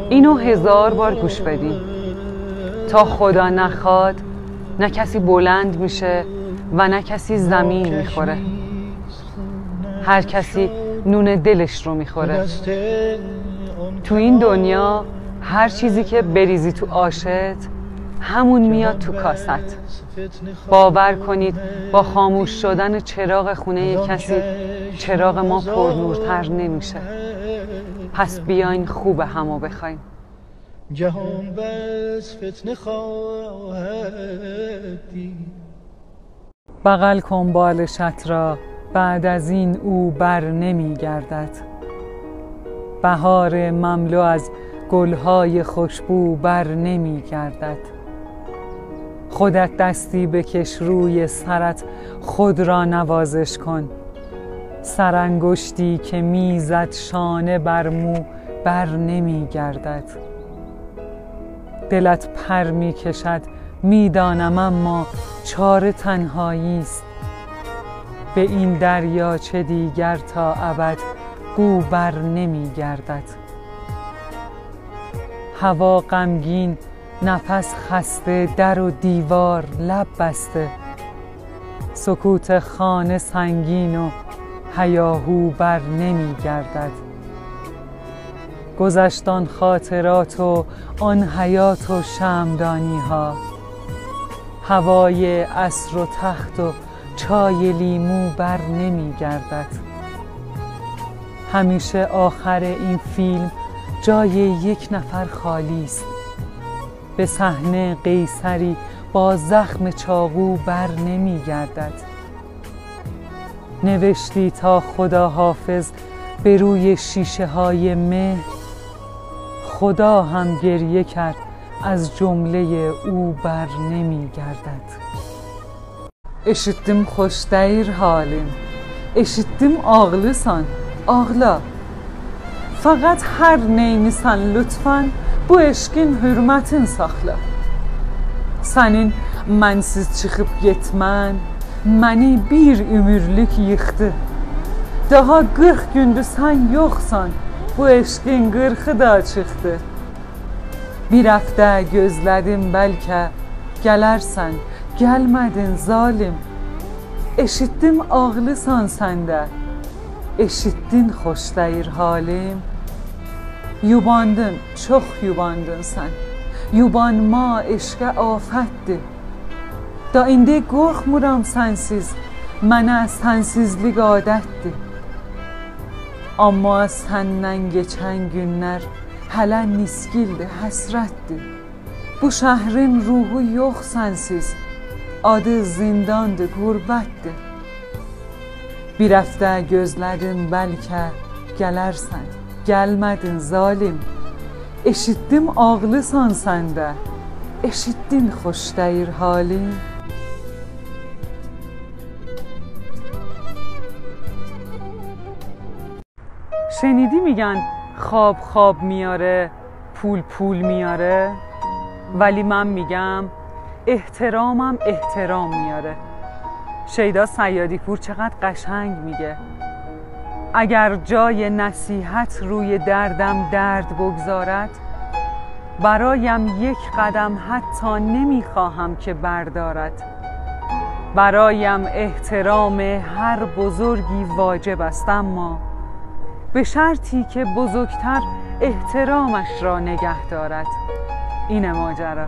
اینو 1000 بار گوش بدین تا خدا نخواد نه کسی بلند میشه و نه کسی زمین میخوره. هر کسی نون دلش رو میخوره. تو این دنیا هر چیزی که بریزی تو آشت همون میاد تو کاست. باور کنید با خاموش شدن چراغ خونه کسی چراغ ما پرنورتر نمیشه. پس بیاین خوب همو بخوایم. جهان بس فتنه خواهد دید. بغل کن بالشت را، بعد از این او بر نمی گردد. بهار مملو از گلهای خوشبو بر نمی گردد. خودت دستی بکش روی سرت، خود را نوازش کن. سرانگشتی که میزد شانه بر مو بر نمی گردد. دلت پر می کشد میدانم، اما چاره تنهایی است. به این دریاچه دیگر تا ابد گو بر نمی گردد. هوا غمگین، نفس خسته، در و دیوار لب بسته. سکوت خانه سنگین و هیاهو بر نمی گردد. گذشت آن خاطرات و آن حیات و شمعدانی ها. هوای عصر و تخت و چای لیمو بر نمی گردد. همیشه آخر این فیلم جای یک نفر خالی است. به صحنه قیصری با زخم چاقو بر نمی گردد. نوشتی تا خدا حافظ به روی شیشه های مهر. خدا هم گریه کرد از جمله او بر نمی گردد. Eşittim hoş değil halim. Eşittim ağlısan, ağla. Fakat her neymisən lütfen bu eşkin hürmətin saxla. Sənin mənsiz çıxıb getmən məni bir ömürlük yıxdı. Daha 40 gündür sən yoxsan, bu eşkin 40'ı da çıxdı. Bir həftə gözlədim bəlkə gələrsən, gəlmədin zalim. Eşitdim ağlısan səndə, eşitdin xoş deyir halim. Yubandın, çox yubandın sən. Yubanma eşqə afətdir. Da indi qorxmuram sənsiz, mənə sənsizlik adətdir. Amma səndən keçən günlər hələ niskildir, həsrətdir. Bu şəhrin ruhu yox sənsiz, adı zindandır, qürbətdir. Bir həftə gözlədim bəlkə gələrsən, gəlmədin zalim. Eşitdim ağlısan səndə, eşitdin xoş deyir halim. شنیدی میگن خواب خواب میاره، پول پول میاره؟ ولی من میگم احترامم احترام میاره. شیدا صیادی پور چقدر قشنگ میگه اگر جای نصیحت روی دردم درد بگذارد، برایم یک قدم حتی نمیخواهم که بردارد. برایم احترام هر بزرگی واجب است، اما به شرطی که بزرگتر احترامش را نگه دارد. این ماجرا.